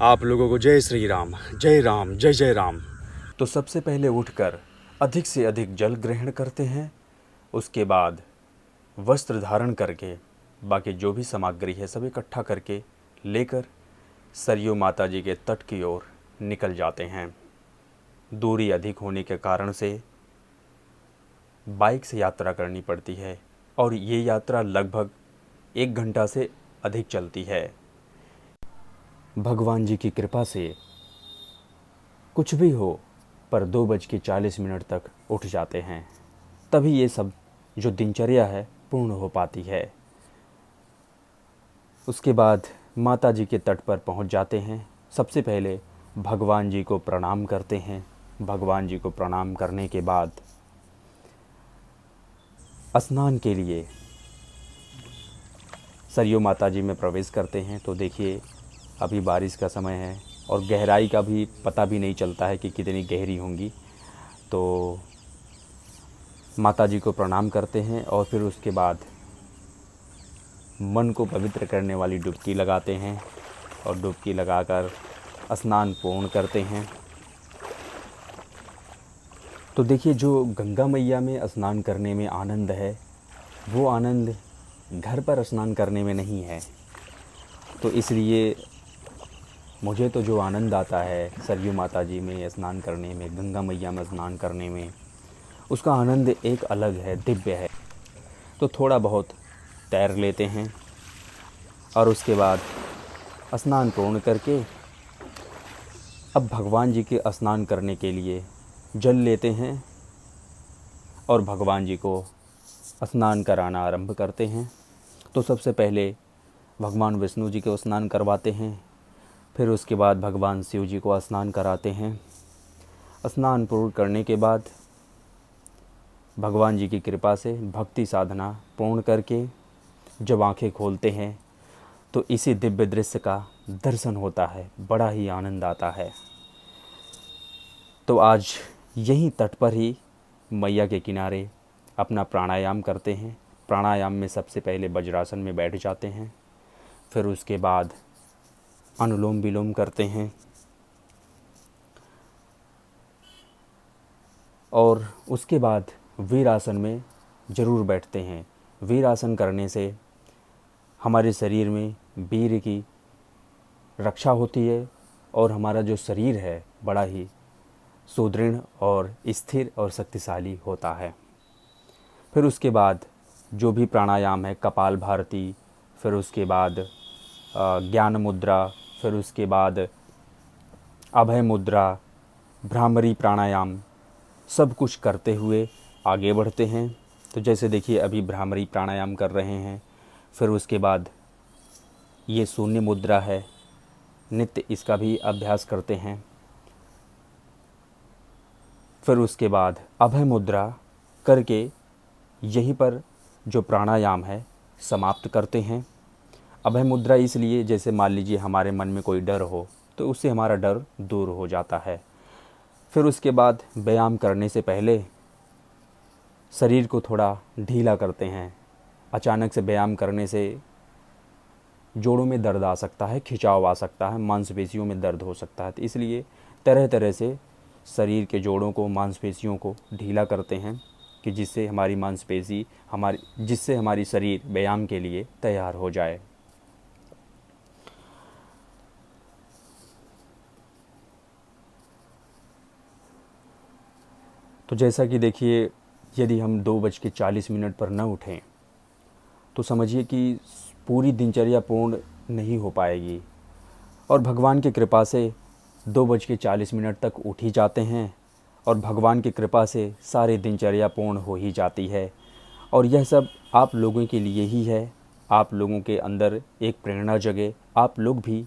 आप लोगों को जय श्री राम, जय राम, जय जय राम। तो सबसे पहले उठकर अधिक से अधिक जल ग्रहण करते हैं। उसके बाद वस्त्र धारण करके बाकी जो भी सामग्री है सब इकट्ठा करके लेकर सरयू माता जी के तट की ओर निकल जाते हैं। दूरी अधिक होने के कारण से बाइक से यात्रा करनी पड़ती है और ये यात्रा लगभग 1 घंटा से अधिक चलती है। भगवान जी की कृपा से कुछ भी हो पर 2:40 तक उठ जाते हैं, तभी ये सब जो दिनचर्या है पूर्ण हो पाती है। उसके बाद माता जी के तट पर पहुंच जाते हैं। सबसे पहले भगवान जी को प्रणाम करते हैं। भगवान जी को प्रणाम करने के बाद स्नान के लिए सरयू माता जी में प्रवेश करते हैं। तो देखिए अभी बारिश का समय है और गहराई का भी पता भी नहीं चलता है कि कितनी गहरी होंगी। तो माता जी को प्रणाम करते हैं और फिर उसके बाद मन को पवित्र करने वाली डुबकी लगाते हैं और डुबकी लगाकर स्नान पूर्ण करते हैं। तो देखिए जो गंगा मैया में स्नान करने में आनंद है वो आनंद घर पर स्नान करने में नहीं है। तो इसलिए मुझे तो जो आनंद आता है सरयू माता जी में स्नान करने में, गंगा मैया में स्नान करने में, उसका आनंद एक अलग है, दिव्य है। तो थोड़ा बहुत तैर लेते हैं और उसके बाद स्नान पूर्ण करके अब भगवान जी के स्नान करने के लिए जल लेते हैं और भगवान जी को स्नान कराना आरंभ करते हैं। तो सबसे पहले भगवान विष्णु जी को स्नान करवाते हैं, फिर उसके बाद भगवान शिव जी को स्नान कराते हैं। स्नान पूर्ण करने के बाद भगवान जी की कृपा से भक्ति साधना पूर्ण करके जब आंखें खोलते हैं तो इसी दिव्य दृश्य का दर्शन होता है, बड़ा ही आनंद आता है। तो आज यहीं तट पर ही मैया के किनारे अपना प्राणायाम करते हैं। प्राणायाम में सबसे पहले वज्रासन में बैठ जाते हैं, फिर उसके बाद अनुलोम विलोम करते हैं और उसके बाद वीरासन में ज़रूर बैठते हैं। वीरासन करने से हमारे शरीर में वीर की रक्षा होती है और हमारा जो शरीर है बड़ा ही सुदृढ़ और स्थिर और शक्तिशाली होता है। फिर उसके बाद जो भी प्राणायाम है, कपाल भारती, फिर उसके बाद ज्ञान मुद्रा, फिर उसके बाद अभय मुद्रा, भ्रामरी प्राणायाम, सब कुछ करते हुए आगे बढ़ते हैं। तो जैसे देखिए अभी भ्रामरी प्राणायाम कर रहे हैं, फिर उसके बाद ये शून्य मुद्रा है, नित्य इसका भी अभ्यास करते हैं। फिर उसके बाद अभय मुद्रा करके यहीं पर जो प्राणायाम है समाप्त करते हैं। अभय मुद्रा इसलिए जैसे मान लीजिए हमारे मन में कोई डर हो तो उससे हमारा डर दूर हो जाता है। फिर उसके बाद व्यायाम करने से पहले शरीर को थोड़ा ढीला करते हैं। अचानक से व्यायाम करने से जोड़ों में दर्द आ सकता है, खिंचाव आ सकता है, मांसपेशियों में दर्द हो सकता है। तो इसलिए तरह तरह से शरीर के जोड़ों को, मांसपेशियों को ढीला करते हैं कि जिससे हमारी शरीर व्यायाम के लिए तैयार हो जाए। तो जैसा कि देखिए यदि हम 2:40 पर न उठें तो समझिए कि पूरी दिनचर्या पूर्ण नहीं हो पाएगी। और भगवान की कृपा से 2:40 तक उठ ही जाते हैं और भगवान की कृपा से सारी दिनचर्या पूर्ण हो ही जाती है। और यह सब आप लोगों के लिए ही है। आप लोगों के अंदर एक प्रेरणा जगे, आप लोग भी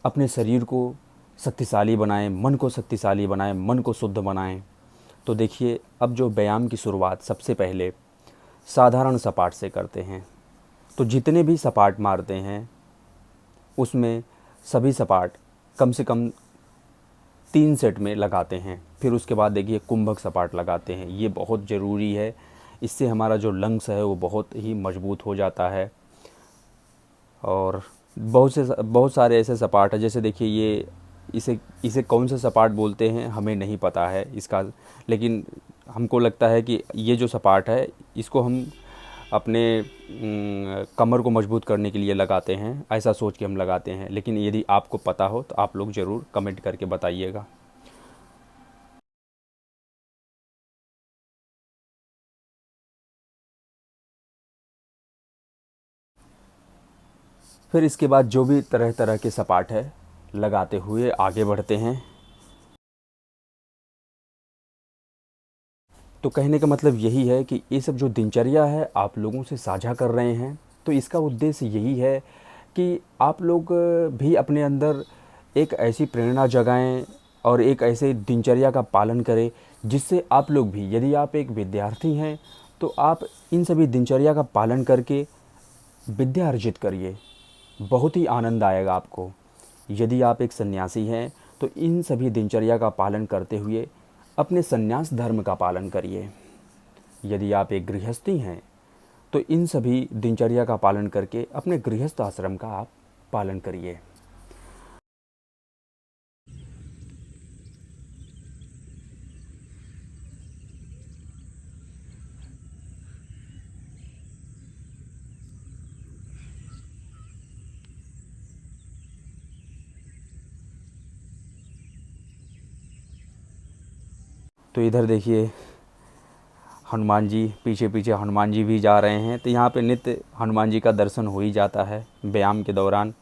अपने शरीर को शक्तिशाली बनाएं, मन को शक्तिशाली बनाएं, मन को शुद्ध बनाएं। तो देखिए अब जो व्यायाम की शुरुआत सबसे पहले साधारण सपाट से करते हैं। तो जितने भी सपाट मारते हैं उसमें सभी सपाट कम से कम 3 सेट में लगाते हैं। फिर उसके बाद देखिए कुंभक सपाट लगाते हैं। ये बहुत ज़रूरी है, इससे हमारा जो लंग्स है वो बहुत ही मजबूत हो जाता है। और बहुत सारे ऐसे सपाट हैं, जैसे देखिए ये इसे कौन सा सपाट बोलते हैं हमें नहीं पता है इसका, लेकिन हमको लगता है कि ये जो सपाट है इसको हम अपने कमर को मजबूत करने के लिए लगाते हैं, ऐसा सोच के हम लगाते हैं। लेकिन यदि आपको पता हो तो आप लोग ज़रूर कमेंट करके बताइएगा। फिर इसके बाद जो भी तरह तरह के सपाट है लगाते हुए आगे बढ़ते हैं। तो कहने का मतलब यही है कि ये सब जो दिनचर्या है आप लोगों से साझा कर रहे हैं, तो इसका उद्देश्य यही है कि आप लोग भी अपने अंदर एक ऐसी प्रेरणा जगाएं और एक ऐसे दिनचर्या का पालन करें जिससे आप लोग भी, यदि आप एक विद्यार्थी हैं तो आप इन सभी दिनचर्या का पालन करके विद्या अर्जित करिए, बहुत ही आनंद आएगा आपको। यदि आप एक सन्यासी हैं तो इन सभी दिनचर्या का पालन करते हुए अपने सन्यास धर्म का पालन करिए। यदि आप एक गृहस्थी हैं तो इन सभी दिनचर्या का पालन करके अपने गृहस्थ आश्रम का आप पालन करिए। तो इधर देखिए हनुमान जी, पीछे पीछे हनुमान जी भी जा रहे हैं। तो यहाँ पे नित्य हनुमान जी का दर्शन हो ही जाता है व्यायाम के दौरान।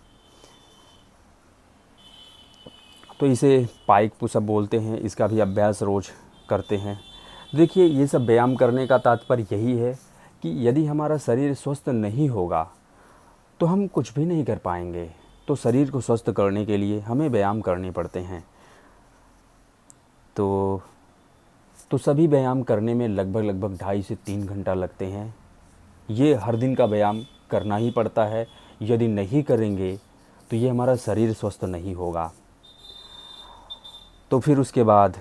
तो इसे पाइक पुशअप बोलते हैं, इसका भी अभ्यास रोज़ करते हैं। देखिए ये सब व्यायाम करने का तात्पर्य यही है कि यदि हमारा शरीर स्वस्थ नहीं होगा तो हम कुछ भी नहीं कर पाएंगे। तो शरीर को स्वस्थ करने के लिए हमें व्यायाम करने पड़ते हैं। तो सभी व्यायाम करने में लगभग 2.5 से 3 घंटा लगते हैं। ये हर दिन का व्यायाम करना ही पड़ता है, यदि नहीं करेंगे तो ये हमारा शरीर स्वस्थ नहीं होगा। तो फिर उसके बाद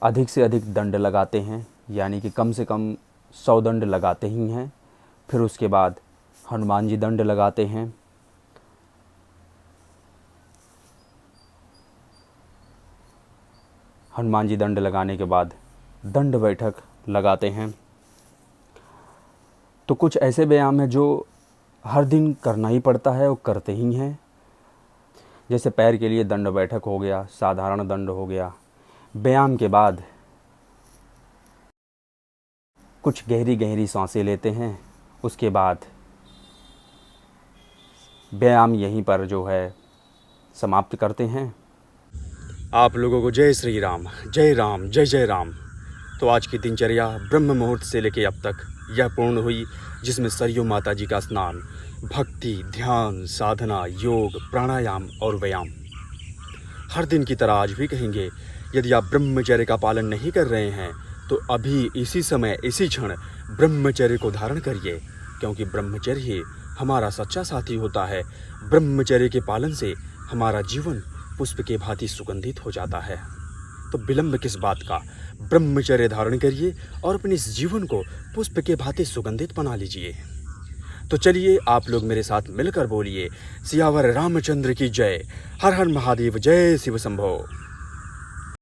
अधिक से अधिक दंड लगाते हैं, यानी कि कम से कम 100 दंड लगाते ही हैं। फिर उसके बाद हनुमान जी दंड लगाते हैं। हनुमान जी दंड लगाने के बाद दंड बैठक लगाते हैं। तो कुछ ऐसे व्यायाम हैं जो हर दिन करना ही पड़ता है और करते ही हैं। जैसे पैर के लिए दंड बैठक हो गया, साधारण दंड हो गया। व्यायाम के बाद कुछ गहरी गहरी सांसें लेते हैं। उसके बाद व्यायाम यहीं पर जो है समाप्त करते हैं। आप लोगों को जय श्री राम, जय राम, जय जय राम। तो आज की दिनचर्या ब्रह्म मुहूर्त से लेकर अब तक यह पूर्ण हुई, जिसमें सरयू माता जी का स्नान, भक्ति, ध्यान, साधना, योग, प्राणायाम और व्यायाम। हर दिन की तरह आज भी कहेंगे, यदि आप ब्रह्मचर्य का पालन नहीं कर रहे हैं तो अभी इसी समय इसी क्षण ब्रह्मचर्य को धारण करिए, क्योंकि ब्रह्मचर्य ही हमारा सच्चा साथी होता है। ब्रह्मचर्य के पालन से हमारा जीवन पुष्प के भांति सुगंधित हो जाता है। तो विलंब किस बात का, ब्रह्मचर्य धारण करिए और अपने इस जीवन को पुष्प के भांति सुगंधित बना लीजिए। तो चलिए आप लोग मेरे साथ मिलकर बोलिए, सियावर रामचंद्र की जय। हर हर महादेव, जय शिव शंभो।